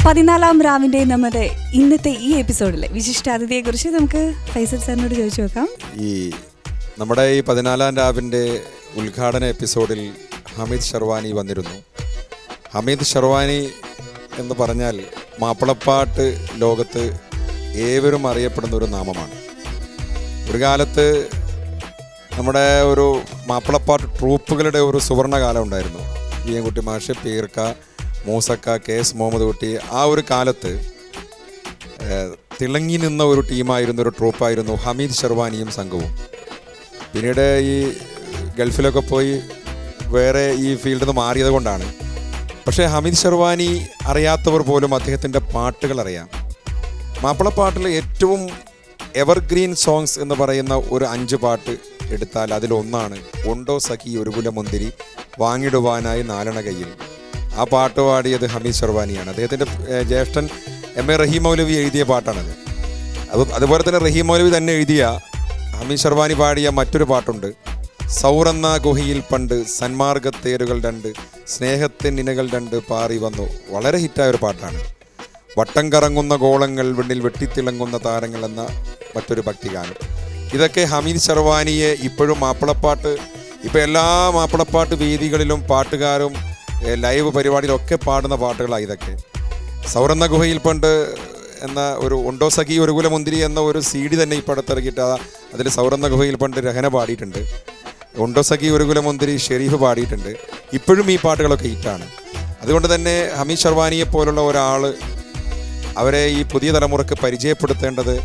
14-ാം രാവിന്റെ നമ്മുടെ ഇന്നത്തെ ഈ എപ്പിസോഡിലെ വിശിഷ്ടാതിഥിയെ കുറിച്ച് നമുക്ക് ഫൈസൽ സാറിനോട് ചോദിച്ചു നോക്കാം. നമ്മുടെ ഈ 14-ാം രാവിന്റെ ഉദ്ഘാടന എപ്പിസോഡിൽ ഹമീദ് ഷർവാനി വന്നിരുന്നു. ഹമീദ് ഷർവാനി എന്ന് പറഞ്ഞാൽ മാപ്പിളപ്പാട്ട് ലോകത്ത് ഏവരും അറിയപ്പെടുന്ന ഒരു നാമമാണ്. ഒരു കാലത്ത് നമ്മുടെ ഒരു മാപ്പിളപ്പാട്ട് ട്രൂപ്പുകളുടെ ഒരു സുവർണകാലം ഉണ്ടായിരുന്നു. വിയൻകുട്ടി മാഷ്, പീർക്ക, മൂസക്ക, KS മുഹമ്മദ് കുട്ടി. ആ ഒരു കാലത്ത് തിളങ്ങി നിന്ന ഒരു ടീമായിരുന്നു, ഒരു ട്രൂപ്പായിരുന്നു ഹമീദ് ഷർവാനിയും സംഘവും. പിന്നീട് ഈ ഗൾഫിലൊക്കെ പോയി വേറെ ഈ ഫീൽഡിൽ നിന്ന് മാറിയത് കൊണ്ടാണ്. പക്ഷേ ഹമീദ് ഷർവാനി അറിയാത്തവർ പോലും അദ്ദേഹത്തിൻ്റെ പാട്ടുകൾ അറിയാം. മാപ്പിളപ്പാട്ടിൽ ഏറ്റവും എവർഗ്രീൻ സോങ്സ് എന്ന് പറയുന്ന ഒരു 5 പാട്ട് എടുത്താൽ അതിലൊന്നാണ് ഉണ്ടോ സഖി ഒരു കുല മുന്തിരി വാങ്ങിടുവാനായി നാലണ കയ്യിൽ. ആ പാട്ട് പാടിയത് ഹമീദ് ഷർവാനിയാണ്. അദ്ദേഹത്തിൻ്റെ ജ്യേഷ്ഠൻ MA റഹീം മൗലവി എഴുതിയ പാട്ടാണത്. അതുപോലെ തന്നെ റഹീം മൗലവി തന്നെ എഴുതിയ ഹമീദ് ഷർവാനി പാടിയ മറ്റൊരു പാട്ടുണ്ട്, സൗറന്ന ഗുഹയിൽ പണ്ട് സന്മാർഗത്തേരുകൾ 2 സ്നേഹത്തിൻ ഇനകൾ 2 പാറി വന്നു. വളരെ ഹിറ്റായ ഒരു പാട്ടാണ്. വട്ടം കറങ്ങുന്ന ഗോളങ്ങൾ വെണ്ണിൽ വെട്ടിത്തിളങ്ങുന്ന താരങ്ങൾ എന്ന മറ്റൊരു ഭക്തിഗാനം. ഇതൊക്കെ ഹമീദ് ഷർവാനിയെ ഇപ്പോഴും മാപ്പിളപ്പാട്ട്, ഇപ്പോൾ എല്ലാ മാപ്പിളപ്പാട്ട് വേദികളിലും പാട്ടുകാരും ലൈവ് പരിപാടിയിലൊക്കെ പാടുന്ന പാട്ടുകളാണ് ഇതൊക്കെ. സൗറന്ന ഗുഹയിൽ പണ്ട് എന്ന ഒരു ഉണ്ടോ സഖി ഒരു കുല മുന്തിരി എന്ന ഒരു CD തന്നെ ഇപ്പോൾ അടുത്തിറക്കിയിട്ട് അതിൽ സൗറന്ന ഗുഹയിൽ പണ്ട് രഹന പാടിയിട്ടുണ്ട്. ഉണ്ടോ സഖി ഒരു കുല മുന്തിരി ഷെരീഫ് പാടിയിട്ടുണ്ട്. ഇപ്പോഴും ഈ പാട്ടുകളൊക്കെ ഹിറ്റാണ്. അതുകൊണ്ട് തന്നെ ഹമീദ് ഷർവാനിയെ പോലുള്ള ഒരാൾ, അവരെ ഈ പുതിയ തലമുറക്ക് പരിചയപ്പെടുത്തേണ്ടത്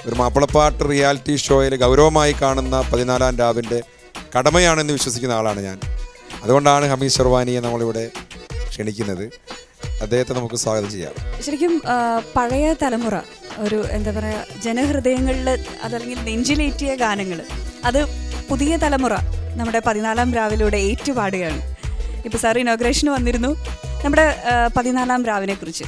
ഒരു മാപ്പിളപ്പാട്ട് റിയാലിറ്റി ഷോയിൽ ഗൗരവമായി കാണുന്ന 14-ാം രാവിൻ്റെ കടമയാണെന്ന് വിശ്വസിക്കുന്ന ആളാണ് ഞാൻ. അതുകൊണ്ടാണ് ഹമീദ് ഷർവാനിയെ നമ്മളിവിടെ ക്ഷണിക്കുന്നത്. അദ്ദേഹത്തെ നമുക്ക് സ്വാഗതം ചെയ്യാം. ശരിക്കും പഴയ തലമുറ ഒരു എന്താ പറയുക, ജനഹൃദയങ്ങളിൽ അതല്ലെങ്കിൽ നെഞ്ചിലേറ്റിയ ഗാനങ്ങൾ അത് പുതിയ തലമുറ നമ്മുടെ 14-ാം രാവിലൂടെ ഏറ്റുപാടുകയാണ്. ഇപ്പോൾ സാർ ഇനോഗ്രേഷന് വന്നിരുന്നു. നമ്മുടെ 14-ാം രാവിനെ കുറിച്ച്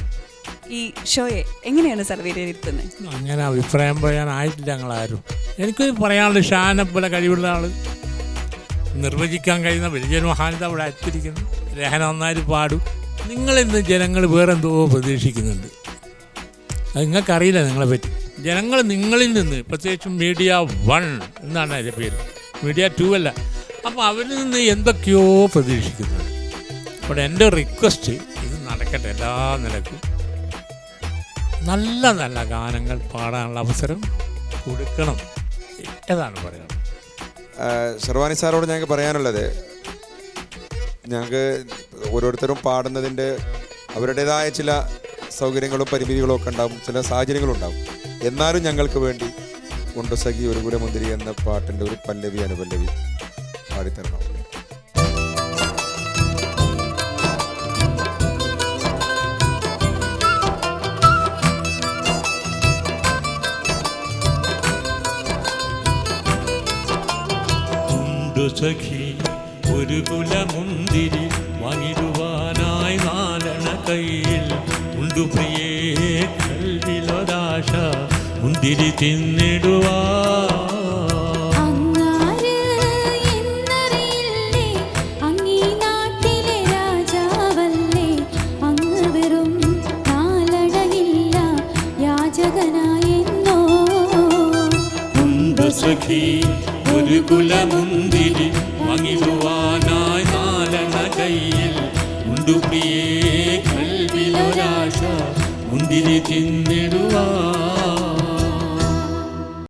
ഈ ഷോയെ എങ്ങനെയാണ് സാർ വിലയിരുത്തുന്നത്? അങ്ങനെ അഭിപ്രായം പറയാനായിട്ടില്ല ഞങ്ങളാരും. എനിക്ക് പറയാനുള്ള ഷാനെ പോലെ കഴിവുള്ള ആൾ, നിർവചിക്കാൻ കഴിയുന്ന വലിയൊരു മഹാനത അവിടെ എത്തിയിരിക്കുന്നു. രഹന നന്നായിട്ട് പാടും. നിങ്ങളിന്ന് ജനങ്ങൾ വേറെന്തോ പ്രതീക്ഷിക്കുന്നുണ്ട്. അത് നിങ്ങൾക്കറിയില്ല നിങ്ങളെ പറ്റി. ജനങ്ങൾ നിങ്ങളിൽ നിന്ന്, പ്രത്യേകിച്ചും മീഡിയ 1 എന്നാണ് അതിൻ്റെ പേര്, മീഡിയ 2 അല്ല. അപ്പോൾ അവരിൽ നിന്ന് എന്തൊക്കെയോ പ്രതീക്ഷിക്കുന്നുണ്ട്. അപ്പോൾ എൻ്റെ റിക്വസ്റ്റ്, ഇത് നടക്കട്ടെ, എല്ലാ നിലക്കും നല്ല നല്ല ഗാനങ്ങൾ പാടാനുള്ള അവസരം കൊടുക്കണം. ഏതാണ് പറയുന്നത്? ഷർവാനി സാറോട് ഞങ്ങൾക്ക് പറയാനുള്ളത്, ഞങ്ങൾക്ക് ഓരോരുത്തരും പാടുന്നതിൻ്റെ അവരുടേതായ ചില സൗകര്യങ്ങളും പരിമിതികളും ഒക്കെ ഉണ്ടാകും, ചില സാഹചര്യങ്ങളുണ്ടാകും. എന്നാലും ഞങ്ങൾക്ക് വേണ്ടി ഉണ്ടോ സഖി ഒരു കുല മുന്തിരി എന്ന പാട്ടിൻ്റെ ഒരു പല്ലവി അനുപല്ലവി പാടിത്തരണം. സഖി ഒരു കുല മുന്തിരി വാങ്ങിടുവാനായി നാലണ കയ്യിൽ ഉണ്ടു പ്രിയേ കൽവിലൊരാശ മുന്തിരി തിന്നിടുവാ. സഖി ഒരു കുല മുന്തിരി വാങ്ങിടുവാനായി നാലണ കയ്യിൽ ഉണ്ടു പ്രിയേ കൽവിലൊരാശ മുന്തിരി തിന്നിടുവാ.